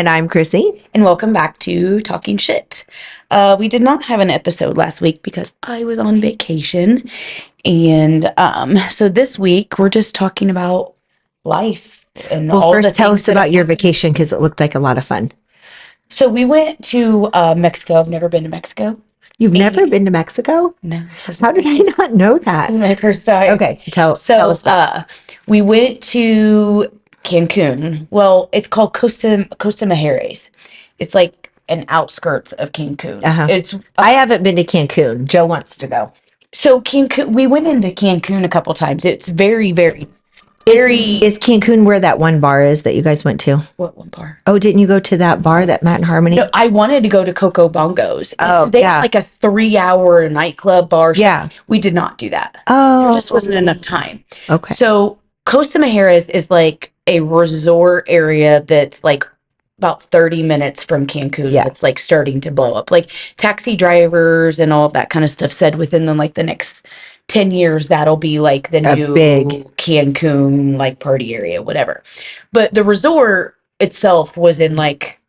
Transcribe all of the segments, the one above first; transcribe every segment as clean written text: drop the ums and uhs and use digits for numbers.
And I'm Chrissy. And welcome back to Talking Shit. We did not have an episode last week because I was on vacation. And so this week we're just talking about life and Well, all the first tell things us that about have your happened. vacation because it looked like a lot of fun. So we went to Mexico. I've never been to Mexico. You've never And been to Mexico? no, this How is my did I first, not know this is that? my first time. Okay, tell So us about we went to Cancun. Well, it's called Costa Mujeres. It's like an outskirts of Cancun. Uh-huh. It's I haven't been to Cancun. Joe wants to go. So Cancun, we went into Cancun a couple times. It's very, very, Is, very. is Cancun where that one bar is that you guys went to? What one bar? Oh, didn't you go to that bar that Matt and Harmony? No, I wanted to go to Coco Bongos. Oh, They yeah. had like a 3-hour nightclub bar. Yeah. We did not do that. Oh. There just wasn't enough time. Okay. So Costa Mujeres is like a resort area that's like about 30 minutes from Cancun. Yeah. That's like starting to blow up. Like taxi drivers and all of that kind of stuff said within the next 10 years that'll be like the new big Cancun like party area, whatever. But the resort itself was in like,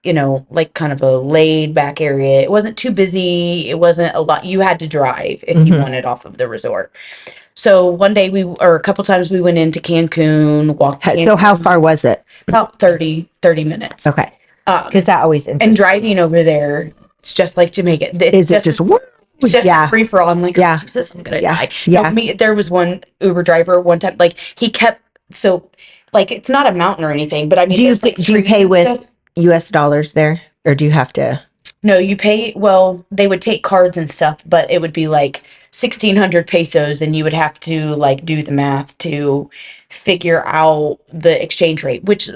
like kind of a laid back area. It wasn't too busy. It wasn't a lot. You had to drive if you wanted off of the resort. So one day or a couple times we went into Cancun, walked Cancun, So how far was it? about 30 minutes. Okay. Because that always interests And driving over there, it's just like Jamaica. Is it just it's just yeah. a free for all. I'm like, Yeah. Jesus, I'm gonna Yeah. die. Yeah. No, there was one Uber driver one time, like he kept like it's not a mountain or anything, but I mean, Do you there's, like, do you trees pay and with stuff. US dollars there, or do you have to? No, you pay. Well, they would take cards and stuff, but it would be like 1,600 pesos, and you would have to like do the math to figure out the exchange rate. Which,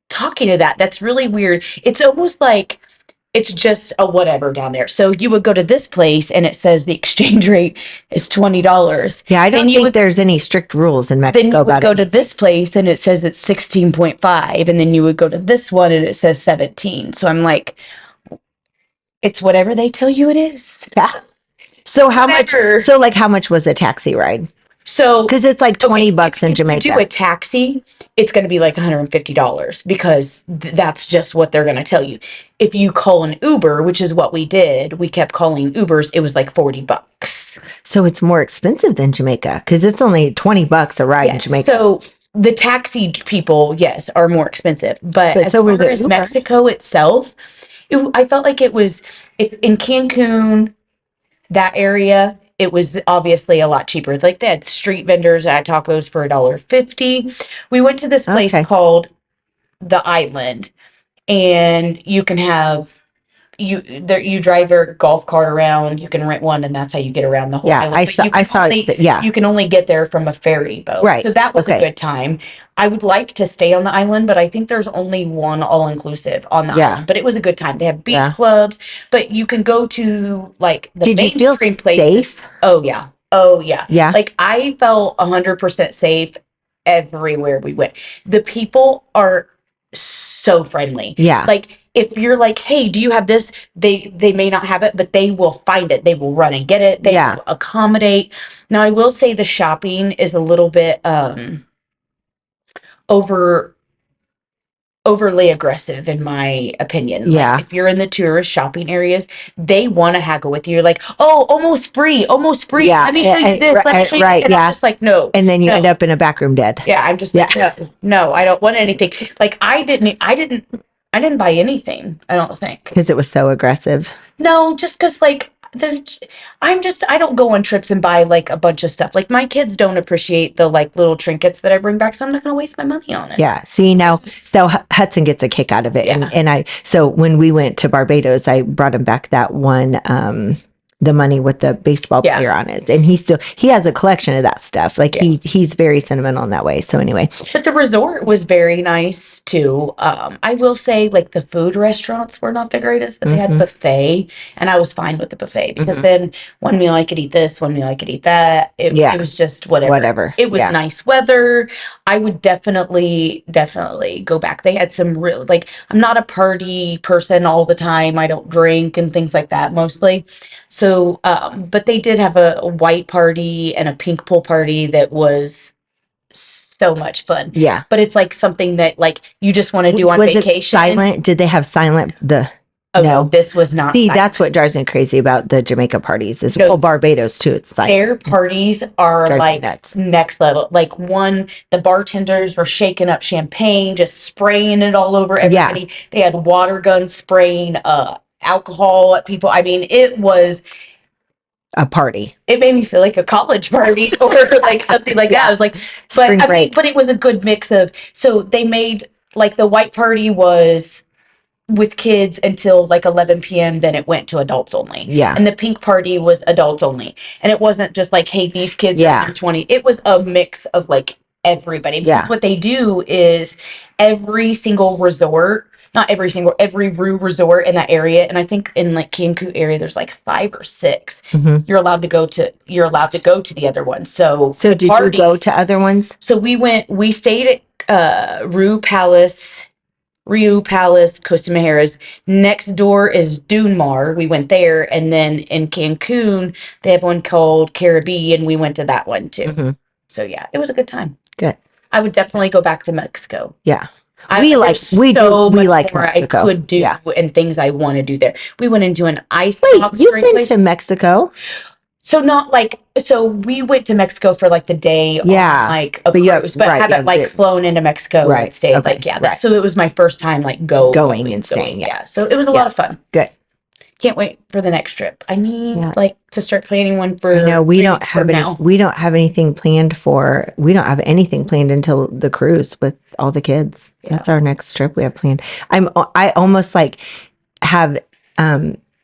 talking to that's really weird. It's almost like it's just a whatever down there. So you would go to this place and it says the exchange rate is $20. Yeah, I don't think there's any strict rules in Mexico Then you would about go it. to this place and it says it's 16.5, and then you would go to this one and it says 17. So I'm like, it's whatever they tell you it is. Yeah. So It's how whatever. much? So like, how much was a taxi ride? So Because it's like $20 in if you Jamaica. do a taxi, it's going to be like $150 because that's just what they're going to tell you. If you call an Uber, which is what we did, we kept calling Ubers. It was like $40. So it's more expensive than Jamaica because it's only $20 a ride in Jamaica. So the taxi people, yes, are more expensive, but as so far were the as Uber. Mexico itself, I felt like it was in Cancun, that area. It was obviously a lot cheaper. It's like they had street vendors at tacos for $1.50. We went to this place Okay. called The Island, and you can have you drive your golf cart around. You can rent one, and that's how you get around the whole Yeah, island. I But saw. you I can saw. only, Yeah. you can only get there from a ferry boat. Right. So that was Okay. a good time. I would like to stay on the island, but I think there's only one all-inclusive on the Yeah. island. But it was a good time. They have beach Yeah. clubs, but you can go to like the Did you feel mainstream places. safe? Oh yeah. Oh yeah. Yeah. Like I felt 100% safe everywhere we went. The people are so friendly. Yeah. Like if you're like, hey, do you have this? They may not have it, but they will find it. They will run and get it. They Yeah. will accommodate. Now I will say the shopping is a little bit overly aggressive in my opinion. Yeah. Like if you're in the tourist shopping areas, they want to haggle with you. You're like, oh, almost free. Yeah. Let me show you this. Let me show you. Right. And Yeah. I'm just like, no. And then you no. end up in a back room dead. Yeah, I'm just like, no, I don't want anything. Like I didn't buy anything, I don't think. Because it was so aggressive. No, just because like I don't go on trips and buy like a bunch of stuff. Like my kids don't appreciate the like little trinkets that I bring back, so I'm not gonna waste my money on it. Yeah. See, now, so Hudson gets a kick out of it. Yeah. So when we went to Barbados, I brought him back that one, the money with the baseball player on it. And he has a collection of that stuff. Like he's very sentimental in that way. So anyway. But the resort was very nice too. I will say like the food restaurants were not the greatest, but they had buffet, and I was fine with the buffet because then one meal I could eat this, one meal I could eat that. It was just whatever. It was nice weather. I would definitely go back. They had some real, like, I'm not a party person all the time. I don't drink and things like that mostly. So, but they did have a white party and a pink pool party that was so much fun. Yeah. But it's like something that like you just want to do on Was vacation. it silent? Did they have silent no, this was not. See, silent. that's what drives me crazy about the Jamaica parties is Barbados too. It's like their parties are like next level. Like the bartenders were shaking up champagne, just spraying it all over everybody. Yeah. They had water guns spraying alcohol at people. I mean, it was a party. It made me feel like a college party or like something like that. I was like, but it was a good mix of, so they made like the white party was with kids until like 11 p.m. Then it went to adults only. Yeah. And the pink party was adults only. And it wasn't just like, hey, these kids are under 20. It was a mix of like everybody. Because what they do is every single resort, not every single, every resort in that area. And I think in like Cancun area, there's like 5 or 6. Mm-hmm. You're allowed to go to the other ones. So did you go to other ones? So we stayed at Rio Palace, Costa Mejeras. Next door is Dune Mar. We went there. And then in Cancun, they have one called Caribbean. We went to that one too. Mm-hmm. So yeah, it was a good time. Good. I would definitely go back to Mexico. Yeah. We like Mexico. I could do and things I want to do there. We went into an ice. Wait, you've been to Mexico? So we went to Mexico for like the day on like a cruise, but haven't like flown into Mexico and stayed so it was my first time like going and staying. Yeah. So it was a lot of fun. Good. Can't wait for the next trip. I need like to start planning one for. I know we don't have anything planned until the cruise with all the kids. Yeah. That's our next trip we have planned. I almost like have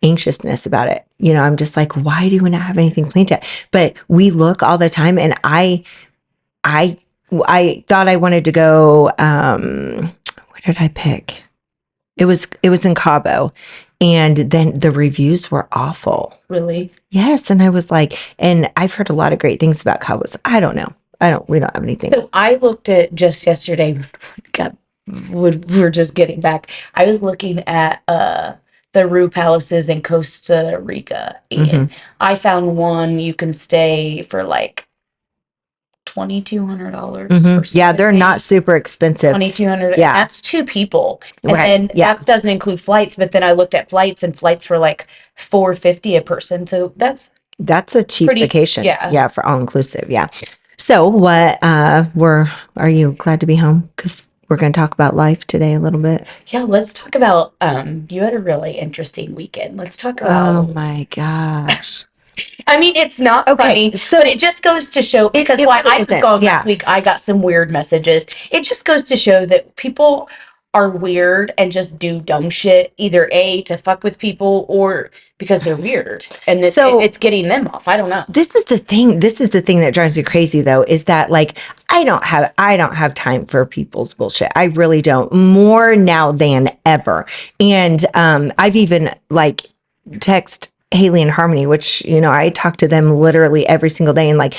anxiousness about it. You know, I'm just like, why do we not have anything planned yet? But we look all the time, and I thought I wanted to go. Where did I pick? It was in Cabo. And then the reviews were awful. Really? Yes. And I was like, and I've heard a lot of great things about Cabo. So I don't know. We don't have anything. So I looked at just yesterday, we were just getting back. I was looking at the Rue Palaces in Costa Rica. And I found one you can stay for like $2,200. Yeah, they're not super expensive. $2,200. Yeah, that's 2 people, and then that doesn't include flights. But then I looked at flights, and flights were like $450 a person. So that's a cheap vacation. Yeah, for all inclusive. Yeah. So what? Are you glad to be home? Because we're going to talk about life today a little bit. Yeah, let's talk about. You had a really interesting weekend. Let's talk about. Oh my gosh. I mean, it's not funny, but it just goes to show, because while I was gone last week, I got some weird messages. It just goes to show that people are weird and just do dumb shit, either to fuck with people or because they're weird, and it's getting them off. I don't know. This is the thing that drives me crazy, though, is that like I don't have time for people's bullshit. I really don't, more now than ever. And I've even like text Haley and Harmony, which, you know, I talk to them literally every single day, and like,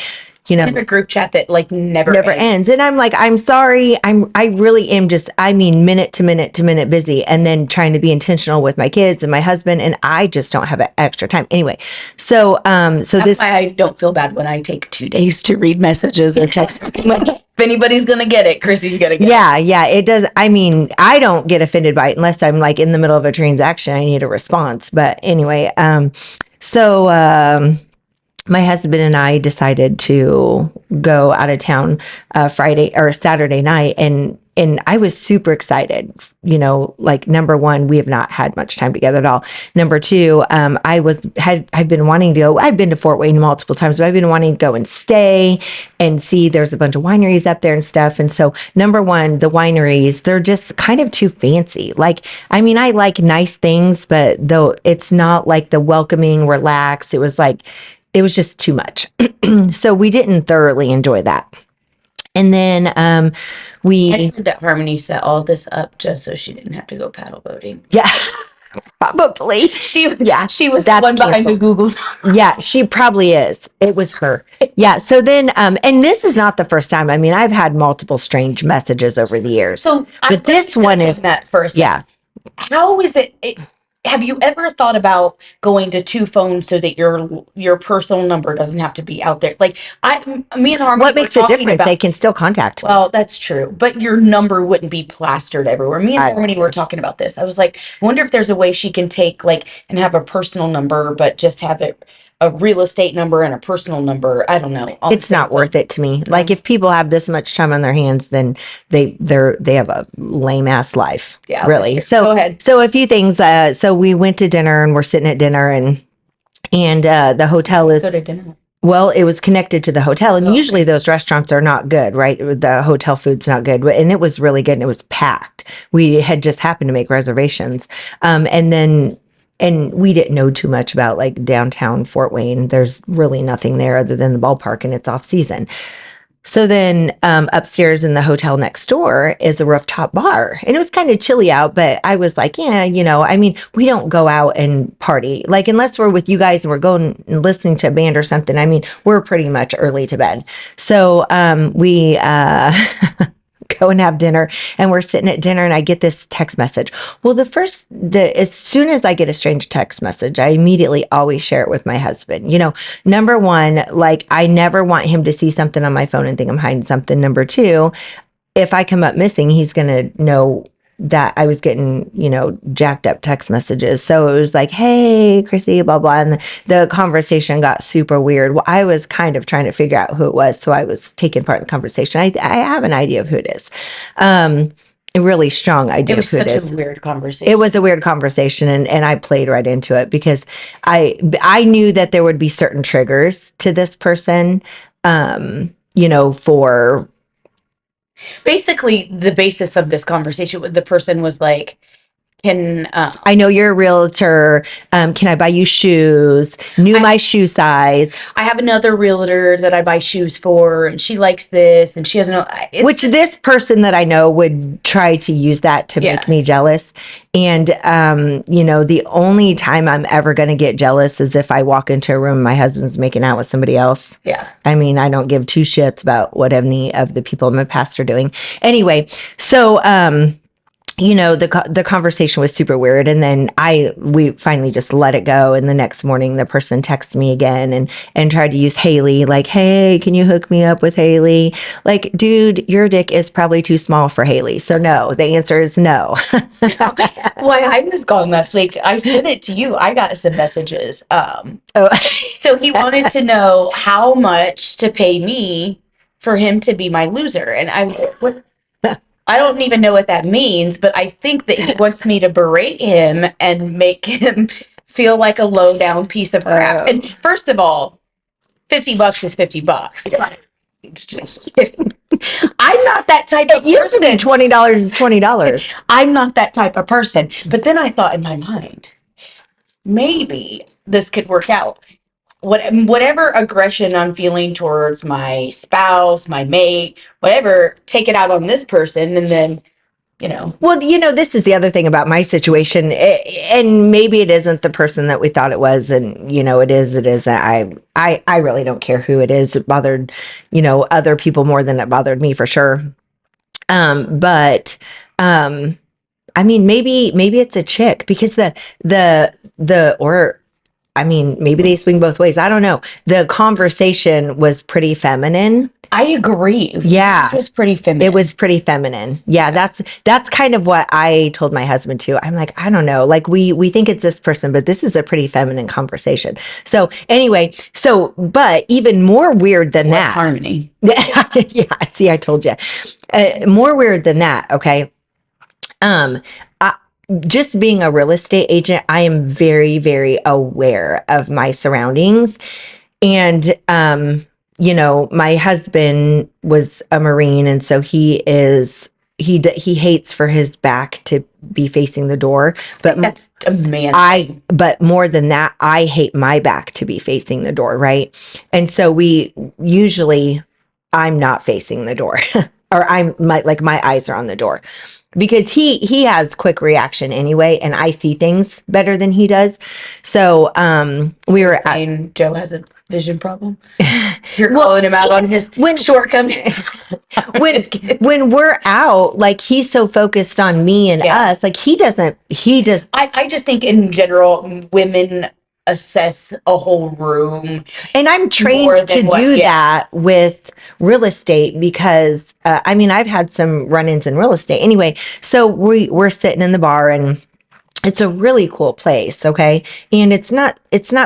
you know, in a group chat that like never ends. And I'm like, I'm sorry. I really am just, minute to minute busy, and then trying to be intentional with my kids and my husband. And I just don't have extra time anyway. So, that's why I don't feel bad when I take 2 days to read messages or text. If anybody's going to get it, Chrissy's going to get it. Yeah. It does. I mean, I don't get offended by it unless I'm like in the middle of a transaction. I need a response. But anyway, my husband and I decided to go out of town Friday or Saturday night, and I was super excited. You know, like, number one, we have not had much time together at all. Number two, I've been wanting to go. I've been to Fort Wayne multiple times, but I've been wanting to go and stay and see. There's a bunch of wineries up there and stuff. And so, number one, the wineries, they're just kind of too fancy. Like, I mean, I like nice things, but though it's not like the welcoming, relaxed. It was just too much. So we didn't thoroughly enjoy that. And then I heard that Harmony set all this up just so she didn't have to go paddle boating. Yeah, probably. She was the one behind the Google. Yeah, she probably is. It was her. Yeah. So then, and this is not the first time. I mean, I've had multiple strange messages over the years. So, but this one is that first. Yeah. How is it? have you ever thought about going to two phones so that your personal number doesn't have to be out there? Like me and Harmony What were makes a talking difference? They about. can still contact me. Well, that's true, but your number wouldn't be plastered everywhere. Me and I Harmony were talking about this. I was like, I wonder if there's a way she can take like and have a personal number, but just have it a real estate number and a personal number. I don't know. On the it's same not worth phone. it to me. Like if people have this much time on their hands, then they have a lame ass life. Yeah, Really. that's true. Go ahead. So a few things. So we went to dinner and we're sitting at dinner and the hotel Let's is go to dinner. well, it was connected to the hotel, and Oh, usually those restaurants are not good, right? The hotel food's not good, and it was really good, and it was packed. We had just happened to make reservations, and we didn't know too much about like downtown Fort Wayne. There's really nothing there other than the ballpark, and it's off season. So then upstairs in the hotel next door is a rooftop bar. And it was kind of chilly out, but I was like, yeah, I mean, we don't go out and party. Like, unless we're with you guys and we're going and listening to a band or something, I mean, we're pretty much early to bed. So we go and have dinner, and we're sitting at dinner, and I get this text message. Well, as soon as I get a strange text message, I immediately always share it with my husband. Number one, like I never want him to see something on my phone and think I'm hiding something. Number two, if I come up missing, he's going to know that I was getting, jacked up text messages. So it was like, hey, Chrissy, blah, blah. And the conversation got super weird. Well, I was kind of trying to figure out who it was. So I was taking part in the conversation. I have an idea of who it is. A really strong idea It was of who it such is. a weird conversation. It was a weird conversation, and I played right into it because I knew that there would be certain triggers to this person, for Basically, the basis of this conversation with the person was like, can I know you're a realtor. Can I buy you shoes? My shoe size. I have another realtor that I buy shoes for, and she likes this, and she doesn't know. Which this person that I know would try to use that to make me jealous. And, the only time I'm ever going to get jealous is if I walk into a room and my husband's making out with somebody else. Yeah. I mean, I don't give two shits about what any of the people in my past are doing. Anyway, so, the conversation was super weird, and then we finally just let it go. And the next morning, the person texted me again and tried to use Haley, like, "Hey, can you hook me up with Haley?" Like, dude, your dick is probably too small for Haley, so no. The answer is no. Why I was gone last week, I sent it to you. I got some messages. So he wanted to know how much to pay me for him to be my loser, and I don't even know what that means, but I think that he wants me to berate him and make him feel like a low down piece of crap. And first of all, $50 is $50. Just kidding. I'm not that type of person. It used to be $20 is $20. I'm not that type of person. But then I thought in my mind, maybe this could work out. Whatever aggression I'm feeling towards my spouse, my mate, whatever, take it out on this person, and then, Well, this is the other thing about my situation, and maybe it isn't the person that we thought it was, and it is. I really don't care who it is. It bothered, other people more than it bothered me for sure. But I mean, maybe it's a chick because maybe they swing both ways. I don't know. The conversation was pretty feminine. I agree. Yeah. This was pretty feminine. It was pretty feminine. Yeah, that's kind of what I told my husband too. I'm like, I don't know. Like we think it's this person, but this is a pretty feminine conversation. So anyway, but even more weird than that. Harmony. Yeah, see, I told you. More weird than that, okay? Just being a real estate agent, I am very, very aware of my surroundings. And, my husband was a Marine. And so he hates for his back to be facing the door. But that's a man. But more than that, I hate my back to be facing the door. Right. And so I'm not facing the door or my eyes are on the door. because he has quick reaction anyway, and I see things better than he does. So we were at, saying Joe has a vision problem. You're calling him out on his shortcoming. when we're out, like he's so focused on me and us, like he just I just think in general women assess a whole room, and I'm trained to do that with real estate because I mean I've had some run-ins in real estate anyway. So we're sitting in the bar, and it's a really cool place, okay? And it's not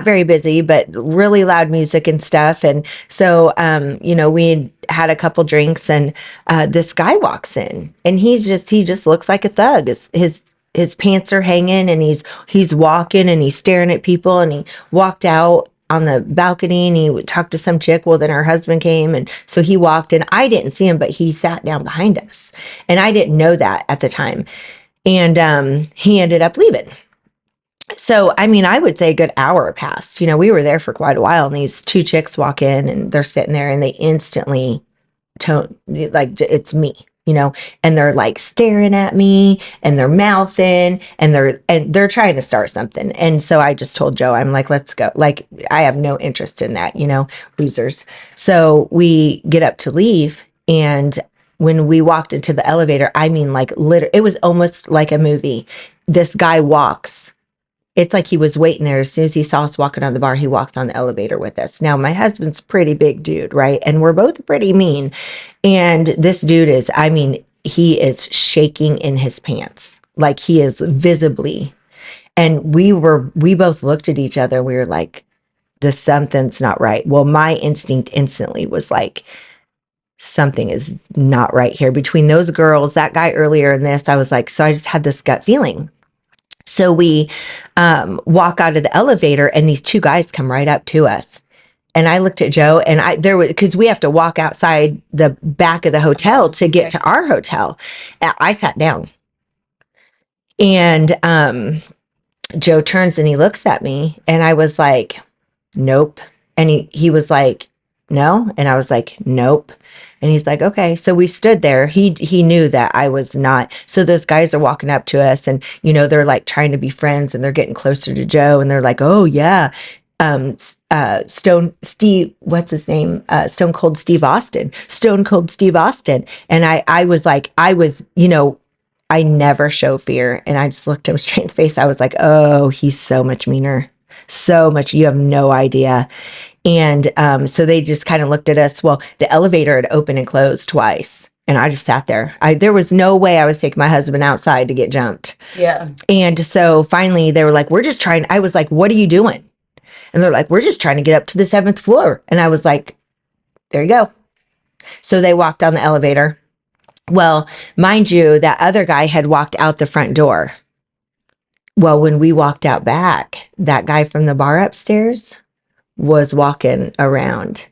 very busy, but really loud music and stuff. And so you know, we had a couple drinks, and this guy walks in, and he just looks like a thug. His pants are hanging, and he's walking, and he's staring at people, and he walked out on the balcony, and he talked to some chick. Well, then her husband came, and so he walked, and I didn't see him, but he sat down behind us, and I didn't know that at the time. And he ended up leaving. So, I mean, I would say a good hour passed. You know, we were there for quite a while, and these two chicks walk in, and they're sitting there, and they instantly like, it's me, you know, and they're like staring at me, and they're mouthing, and they're trying to start something. And so I just told Joe, I'm like, let's go. Like, I have no interest in that, you know, losers. So we get up to leave, and when we walked into the elevator, I mean, like, literally, it was almost like a movie. This guy walks. It's like he was waiting there. As soon as he saw us walking on the bar, he walks on the elevator with us. Now, my husband's a pretty big dude, right? And we're both pretty mean. And this dude is, I mean, he is shaking in his pants. Like, he is visibly. And we both looked at each other. We were like, something's not right. Well, my instinct instantly was like, something is not right here. Between those girls, that guy earlier, and this, I was like, so I just had this gut feeling. So we walk out of the elevator, and these two guys come right up to us. And I looked at Joe, and because we have to walk outside the back of the hotel to get to our hotel. I sat down, and Joe turns and he looks at me, and I was like, nope. And he was like, no. And I was like, nope. And he's like, okay. So we stood there. He knew that I was not. So those guys are walking up to us, and, you know, they're like trying to be friends, and they're getting closer to Joe, and they're like, oh yeah. Stone Cold Steve Austin. And I was, you know, I never show fear. And I just looked him straight in the face. I was like, oh, he's so much meaner. So much. You have no idea. And so they just kind of looked at us. Well, the elevator had opened and closed twice. And I just sat there. There was no way I was taking my husband outside to get jumped. Yeah. And so finally they were like, we're just trying. I was like, what are you doing? And they're like, we're just trying to get up to the 7th floor. And I was like, there you go. So they walked down the elevator. Well, mind you, that other guy had walked out the front door. Well, when we walked out back, that guy from the bar upstairs was walking around,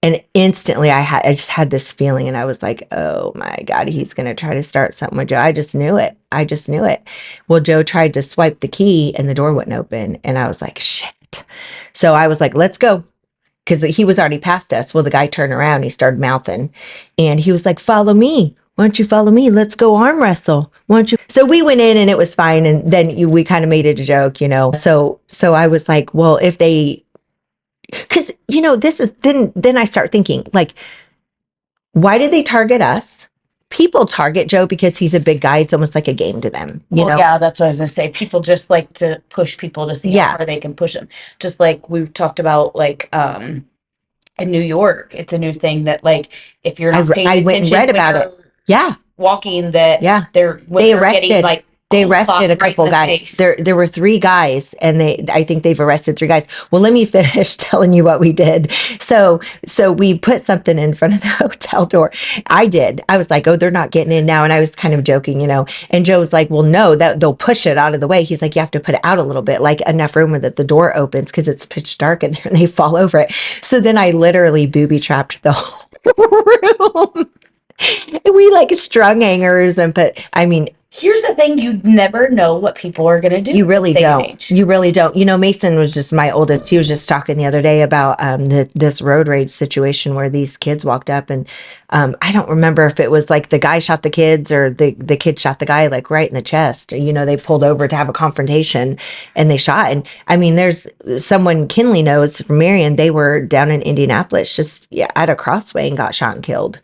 and instantly I just had this feeling, and I was like, oh my God, he's going to try to start something with Joe. I just knew it. Well, Joe tried to swipe the key, and the door wouldn't open. And I was like, shit. So I was like, let's go. Because he was already past us. Well, the guy turned around, he started mouthing, and he was like, follow me. Why don't you follow me? Let's go arm wrestle. Why don't you? So we went in, and it was fine. And then we kind of made it a joke, you know? So I was like, well, if they, because, you know, this is, then I start thinking, like, why did they target us? People target Joe because he's a big guy. It's almost like a game to them. You know? Yeah, that's what I was going to say. People just like to push people to see how far they can push them. Just like we talked about, like, in New York, it's a new thing that, like, if you're not paying attention, I went and read about it. Yeah. Walking that. Yeah. They arrested, like, they arrested a couple guys. There were 3 guys, and I think they've arrested 3 guys. Well, let me finish telling you what we did. So we put something in front of the hotel door. I was like, oh, they're not getting in now. And I was kind of joking, you know, and Joe was like, well, no, that they'll push it out of the way. He's like, you have to put it out a little bit, like enough room that the door opens, because it's pitch dark in there and they fall over it. So then I literally booby trapped the whole room. We like strung hangers and put, I mean, Here's the thing, you never know what people are going to do. you really this day and don't. age. You really don't. You know, Mason was just my oldest. He was just talking the other day about this road rage situation where these kids walked up and I don't remember if it was like the guy shot the kids or the kid shot the guy like right in the chest. You know, they pulled over to have a confrontation and they shot. And I mean, there's someone Kinley knows from Marion. They were down in Indianapolis, just at a crossway and got shot and killed.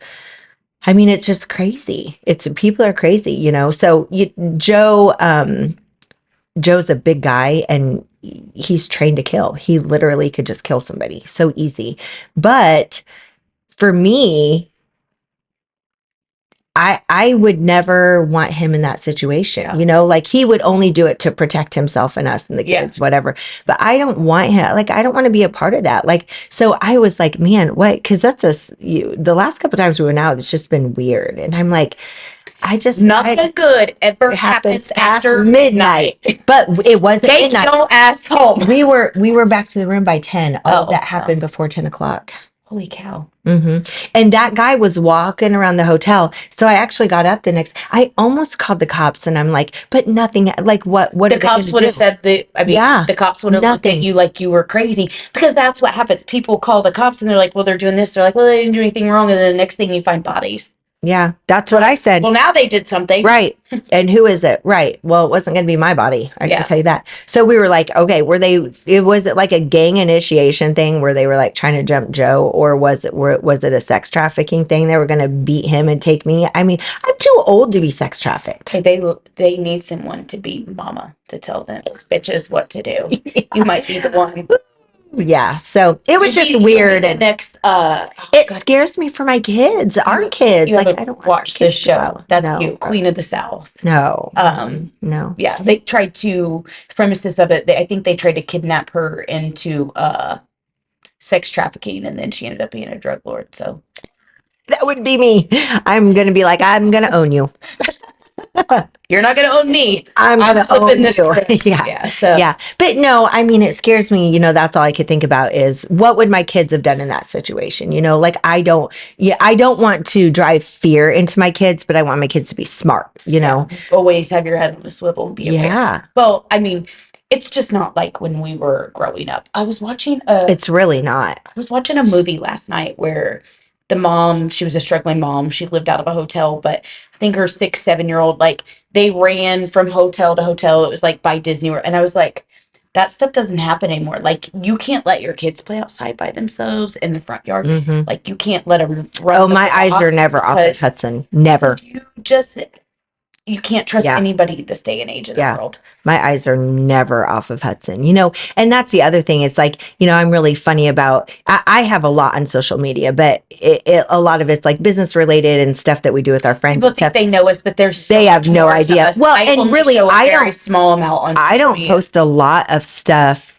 I mean, it's just crazy. It's people are crazy, you know. So Joe's a big guy and he's trained to kill. He literally could just kill somebody so easy. But for me, I would never want him in that situation. Yeah. You know, like he would only do it to protect himself and us and the kids, whatever. But I don't want him, like I don't want to be a part of that. Like, so I was like, man, what? Because that's the last couple times we went out, it's just been weird. And I'm like, nothing good ever happens after midnight. But it wasn't Take midnight. your ass home. We were back to the room by 10. All of that happened before 10 o'clock. Holy cow. Mm-hmm. And that guy was walking around the hotel. So I actually got up I almost called the cops and I'm like, but nothing, like what the cops would have said the cops would have looked at you like you were crazy, because that's what happens. People call the cops and they're like, well, they're doing this. They're like, well, they didn't do anything wrong. And then the next thing you find bodies. Yeah, that's what I said. Well, now they did something. Right. And who is it? Right. Well, it wasn't going to be my body. I can tell you that. So we were like, okay, was it like a gang initiation thing where they were like trying to jump Joe, or was it a sex trafficking thing? They were going to beat him and take me. I mean, I'm too old to be sex trafficked. Hey, they need someone to be mama to tell them bitches what to do. You might be the one. Yeah, so it was just weird. And next, scares me for my kids, our kids. Like, I don't watch this show. That's you, Queen of the South. No, no. Yeah, they tried to premises of it. I think they tried to kidnap her into sex trafficking, and then she ended up being a drug lord. So that would be me. I'm gonna be like, I'm gonna own you. You're not going to own me. I'm going to own this. Yeah. But no, I mean, it scares me. You know, that's all I could think about is what would my kids have done in that situation? You know, like I don't want to drive fear into my kids, but I want my kids to be smart, you know. Always have your head on a swivel and be aware. Yeah. Well, I mean, it's just not like when we were growing up. It's really not. I was watching a movie last night where the mom, she was a struggling mom. She lived out of a hotel, but I think her 6-7-year-old, like they ran from hotel to hotel. It was like by Disney World. And I was like, that stuff doesn't happen anymore. Like you can't let your kids play outside by themselves in the front yard. Mm-hmm. Like you can't let them run. Oh, my eyes are never off of Hudson. Never. You can't trust anybody this day and age in the world. My eyes are never off of Hudson, you know, and that's the other thing. It's like, you know, I'm really funny about, I have a lot on social media, but a lot of it's like business related and stuff that we do with our friends. People think they know us, but they have no idea. Well, and really, I don't small amount on I don't post a lot of stuff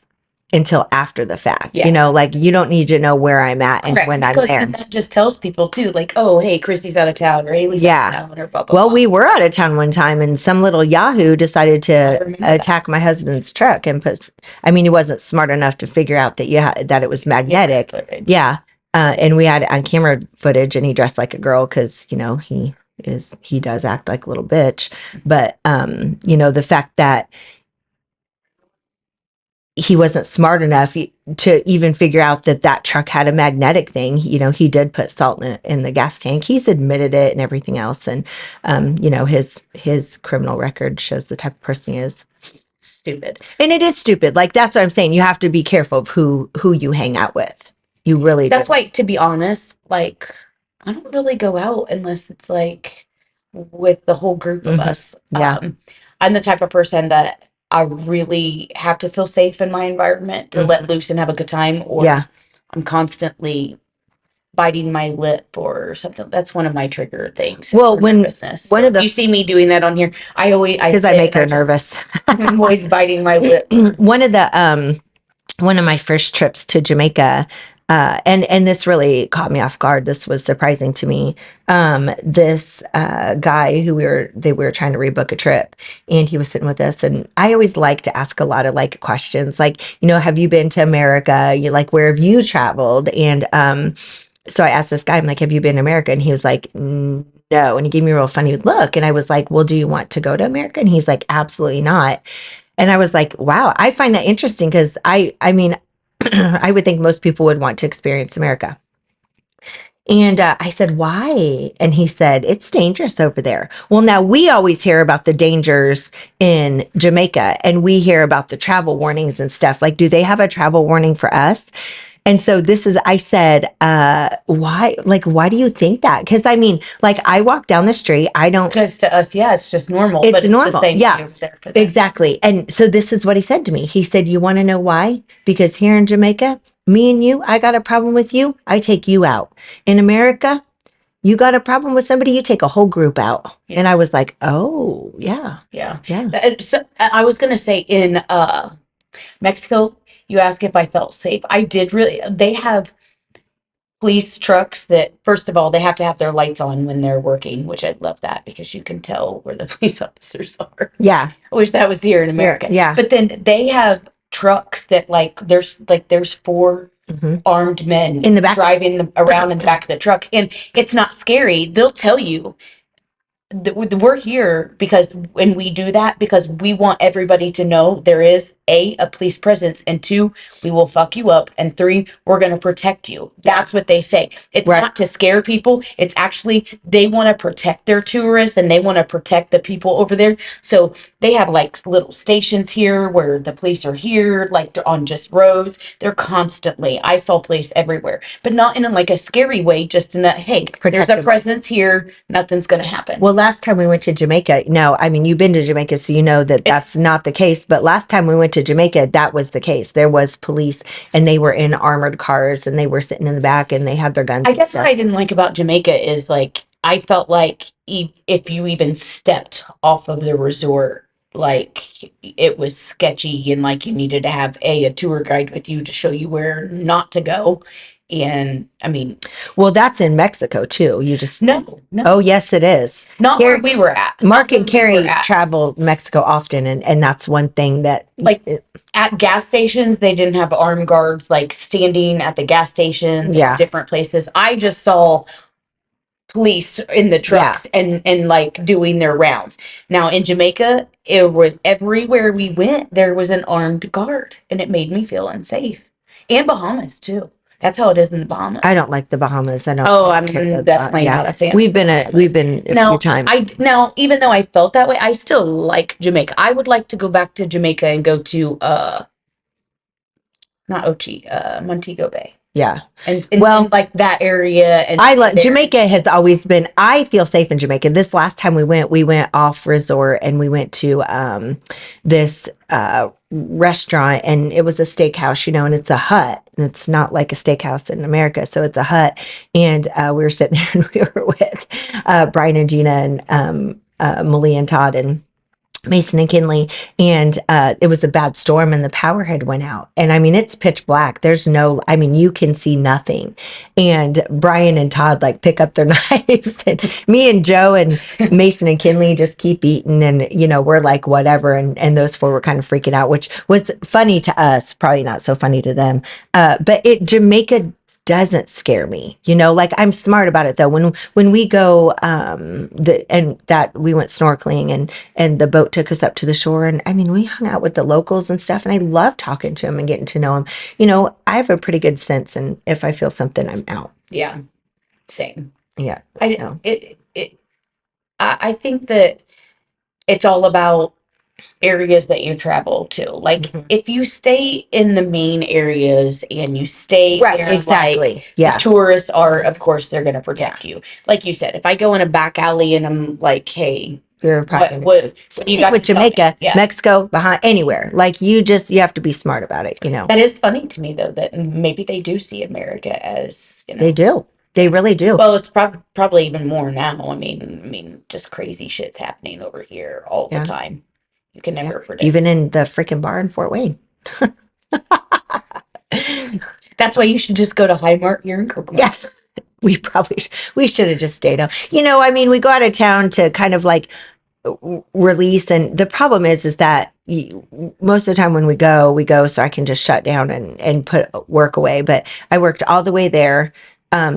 until after the fact, you know, like you don't need to know where I'm at and when I'm there. That just tells people too, like, oh, hey, Christy's out of town or Haley's out of town or blah, blah, well, blah. we were out of town one time and some little Yahoo decided to attack my husband's truck and he wasn't smart enough to figure out that that it was magnetic. And we had on camera footage and he dressed like a girl because, you know, he does act like a little bitch. But, you know, the fact that he wasn't smart enough to even figure out that truck had a magnetic thing. You know, he did put salt in the gas tank. He's admitted it and everything else. And, you know, his criminal record shows the type of person he is. Stupid. And it is stupid. Like, that's what I'm saying. You have to be careful of who you hang out with. You really That's why, to be honest, like, I don't really go out unless it's like with the whole group of us. Yeah. I'm the type of person that I really have to feel safe in my environment to let loose and have a good time, or I'm constantly biting my lip or something. That's one of my trigger things. Well, you see me doing that on here, because I make her nervous. I'm always biting my lip. One of my first trips to Jamaica, and this really caught me off guard. This was surprising to me. This guy who we were trying to rebook a trip, and he was sitting with us. And I always like to ask a lot of like questions, like, you know, have you been to America? You like, where have you traveled? And so I asked this guy, I'm like, have you been to America? And he was like, no. And he gave me a real funny look. And I was like, well, do you want to go to America? And he's like, absolutely not. And I was like, wow, I find that interesting because I mean, I would think most people would want to experience America. And I said, why? And he said, it's dangerous over there. Well, now we always hear about the dangers in Jamaica and we hear about the travel warnings and stuff. Like, do they have a travel warning for us? And so I said, why, like, why do you think that? Cause I mean, like I walk down the street, I don't, Because to us, yeah, it's just normal. it's But it's normal. the same Yeah, thing there for them. exactly. And so this is what he said to me. He said, you want to know why? Because here in Jamaica, me and you, I got a problem with you, I take you out. In America, you got a problem with somebody, you take a whole group out. Yeah. And I was like, oh, yeah. Yeah. Yeah. So I was gonna say in Mexico, you asked if I felt safe. I did really. They have police trucks that, first of all, they have to have their lights on when they're working, which I love that because you can tell where the police officers are. Yeah. I wish that was here in America. Yeah. But then they have trucks that there's four armed men In the back. driving around in the back of the truck, and it's not scary. They'll tell you we're here because when we do that because we want everybody to know there is a police presence, and two, we will fuck you up, and three, we're going to protect you. That's what they say. It's Right. not to scare people. It's actually they want to protect their tourists and they want to protect the people over there. So they have like little stations here where the police are here, like on just roads. They're constantly. I saw police everywhere, but not in like a scary way. Just in a hey, there's a Protective. presence here. Nothing's going to happen. Well, last time we went to Jamaica, no, I mean, you've been to Jamaica, so you know that that's not the case. But last time we went to Jamaica, that was the case. There was police and they were in armored cars and they were sitting in the back and they had their guns. I guess what I didn't like about Jamaica is like, I felt like if you even stepped off of the resort, like it was sketchy and like you needed to have a tour guide with you to show you where not to go. And I mean, well, that's in Mexico too. You just no. Oh, yes, it is. Not where we were at. Mark and Carrie travel Mexico often, and that's one thing that like at gas stations they didn't have armed guards like standing at the gas stations Yeah. at different places. I just saw police in the trucks and like doing their rounds. Now in Jamaica, it was everywhere we went there was an armed guard, and it made me feel unsafe. And Bahamas too. That's how it is in the Bahamas. I don't like the Bahamas. I don't. Oh, I'm definitely not a fan. We've been a few times. Now, even though I felt that way, I still like Jamaica. I would like to go back to Jamaica and go to not Ochi, Montego Bay. Yeah. And well, like that area. And I love Jamaica has always been, I feel safe in Jamaica. This last time we went off resort and we went to this restaurant, and it was a steakhouse, you know, and it's a hut. And it's not like a steakhouse in America. So it's a hut. And we were sitting there and we were with Brian and Gina and Malia and Todd and Mason and Kinley, and it was a bad storm and the power had went out. And I mean, it's pitch black. There's no, I mean, you can see nothing. And Brian and Todd like pick up their knives, and me and Joe and Mason and Kinley just keep eating. And, you know, we're like, whatever. And those four were kind of freaking out, which was funny to us, probably not so funny to them. But Jamaica doesn't scare me, you know, like I'm smart about it though. When we go, we went snorkeling and the boat took us up to the shore, and I mean, we hung out with the locals and stuff, and I love talking to them and getting to know them. You know, I have a pretty good sense, and if I feel something, I'm out. Yeah. Same. Yeah. I think that it's all about areas that you travel to. Like if you stay in the main areas and you stay right, where, exactly. Like, yeah. the tourists are, of course, they're going to protect you. Like you said, if I go in a back alley and I'm like, hey, you're probably what you got with Jamaica, yeah. Mexico, behind anywhere. Like you have to be smart about it, you know. That is funny to me though, that maybe they do see America as, you know. They do. They really do. Well, it's probably even more now. I mean, just crazy shit's happening over here all the time. You can never predict. Even in the freaking bar in Fort Wayne. That's why you should just go to Highmark here in Kokomo. Yes. We should have just stayed home. You know, I mean, we go out of town to kind of like release. And the problem is that most of the time when we go so I can just shut down and put work away. But I worked all the way there.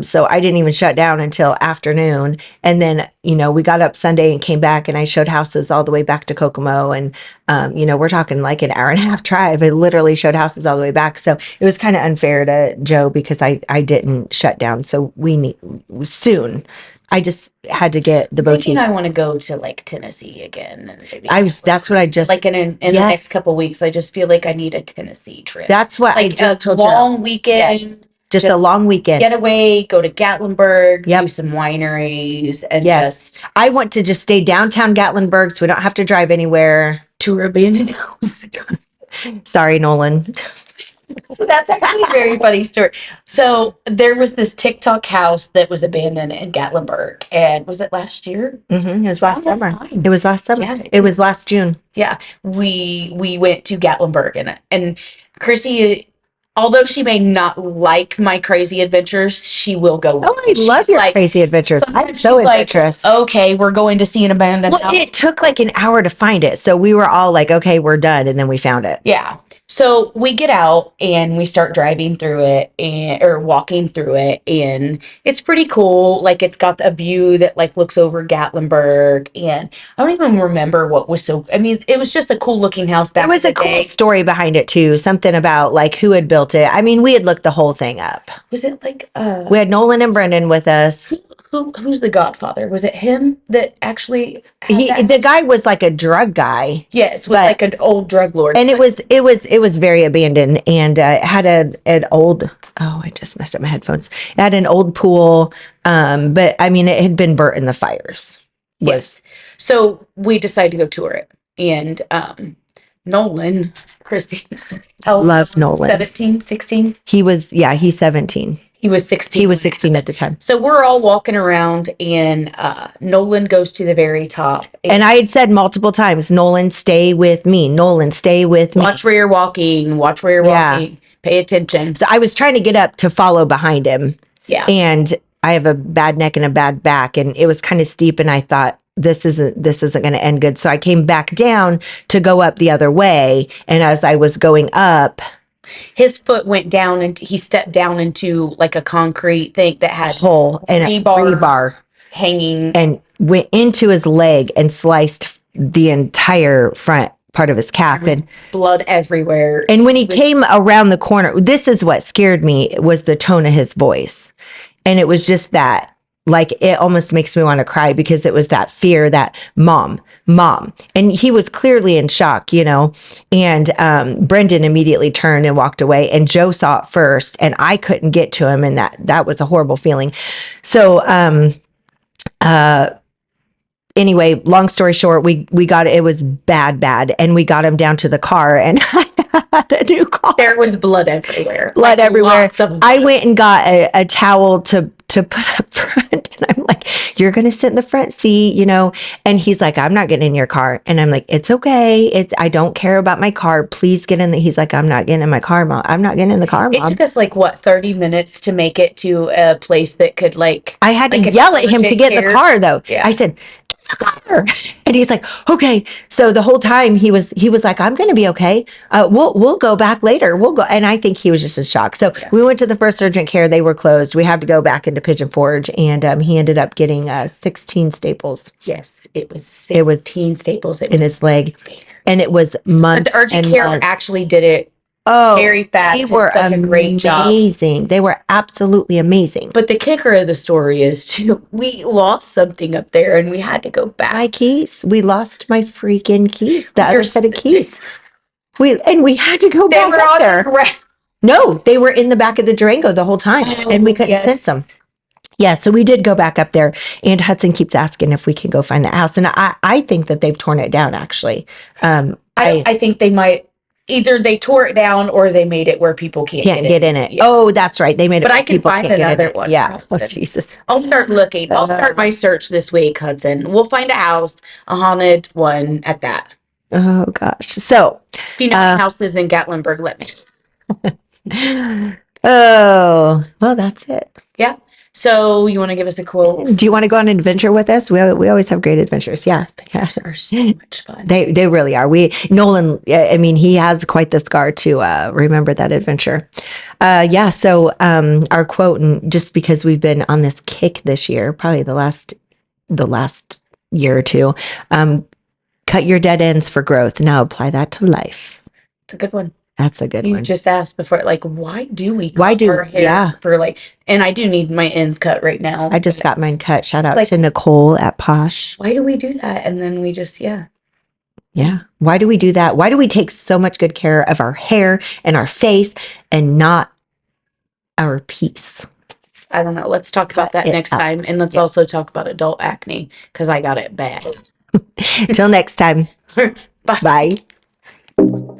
So I didn't even shut down until afternoon. And then, we got up Sunday and came back, and I showed houses all the way back to Kokomo. And, we're talking like an hour and a half drive. I literally showed houses all the way back. So it was kind of unfair to Joe because I didn't shut down. So we need soon. I just had to get the boutique. I want to go to like Tennessee again. And maybe that's what I just like in the next couple of weeks. I just feel like I need a Tennessee trip. That's what I just told you. Long weekend. Yes. Just a long weekend. Get away, go to Gatlinburg, do some wineries, and I want to just stay downtown Gatlinburg so we don't have to drive anywhere. Tour abandoned house. Sorry, Nolan. So that's actually a very funny story. So there was this TikTok house that was abandoned in Gatlinburg, and was it last year? Mm-hmm. It was last summer. It was last summer. Yeah, it was last June. Yeah, we went to Gatlinburg, and Chrissy, although she may not like my crazy adventures, she will go. Oh, I love your crazy adventures. I'm so adventurous. Like, okay, we're going to see an abandoned house. It took like an hour to find it. So we were all like, okay, we're done. And then we found it. Yeah. So we get out and we start driving through it or walking through it. And it's pretty cool. Like it's got a view that like looks over Gatlinburg. And I don't even remember what was it was just a cool looking house back in the day. There was a cool story behind it too. Something about like who had built it. I mean, we had looked the whole thing up. Was it like, we had Nolan and Brendan with us. Who's the Godfather? Was it him that actually the guy was like a drug guy. Yes, was like an old drug lord. And it was very abandoned and had an old I just messed up my headphones. It had an old pool. But I mean it had been burnt in the fires. Yes. So we decided to go tour it. And Nolan, Christy's love Nolan. 17, 16. He's 17. He was 16. He was 16 at the time. So we're all walking around and Nolan goes to the very top. And I had said multiple times, Nolan, stay with me. Nolan, stay with me. Watch where you're walking. Watch where you're walking. Pay attention. So I was trying to get up to follow behind him. Yeah. And I have a bad neck and a bad back. And it was kind of steep. And I thought, this isn't going to end good. So I came back down to go up the other way. And as I was going up, his foot went down and he stepped down into like a concrete thing that had hole and a rebar hanging and went into his leg and sliced the entire front part of his calf and blood everywhere. And when he came around the corner, this is what scared me was the tone of his voice. And it was just that. Like it almost makes me want to cry because it was that fear that mom. And he was clearly in shock, and Brendan immediately turned and walked away and Joe saw it first and I couldn't get to him. And that was a horrible feeling. So, anyway, long story short, we got it was bad. And we got him down to the car and I had a new car. There was blood everywhere. Blood everywhere. I went and got a towel to put up front. And I'm like, you're going to sit in the front seat, and he's like, I'm not getting in your car. And I'm like, it's okay. I don't care about my car. Please get in he's like, I'm not getting in my car, Mom. I'm not getting in the car, Mom. It took us 30 minutes to make it to a place that could I had to yell at him to get in the car though. Yeah. I said, and he's like, okay. So the whole time he was like, I'm going to be okay. We'll go back later. We'll go. And I think he was just in shock. So we went to the first urgent care. They were closed. We had to go back into Pigeon Forge and he ended up getting 16 staples. Yes, it was 16 staples in his leg. And it was months. But the urgent care actually did it very fast. They were a great job. Amazing. They were absolutely amazing. But the kicker of the story is we lost something up there and we had to go back. My keys. We lost my freaking keys. The other set of keys. We had to go back up there. No, they were in the back of the Durango the whole time and we couldn't sense them. Yeah, so we did go back up there and Hudson keeps asking if we can go find the house. And I think that they've torn it down actually. I think they might. Either they tore it down or they made it where people can't get in it. Yeah. Oh, that's right. They made it. But I can find another one. Yeah. Oh, Jesus. I'll start looking. I'll start my search this week, Hudson. We'll find a house, a haunted one at that. Oh, gosh. So, if you know houses in Gatlinburg, let me. Oh, well, that's it. Yeah. So you want to give us a quote? Do you want to go on an adventure with us? We always have great adventures. Yeah. These are so much fun. They really are. Nolan, I mean, he has quite the scar to remember that adventure. Yeah. So our quote, and just because we've been on this kick this year, probably the last year or two, cut your dead ends for growth. Now apply that to life. It's a good one. That's a good one. You just asked before, like, why do we cut our hair for like, and I do need my ends cut right now. I just got mine cut. Shout out to Nicole at Posh. Why do we do that? And then we just, Yeah. Why do we do that? Why do we take so much good care of our hair and our face and not our peace? I don't know. Let's talk about that next time. And let's also talk about adult acne because I got it bad. Till next time. Bye. Bye.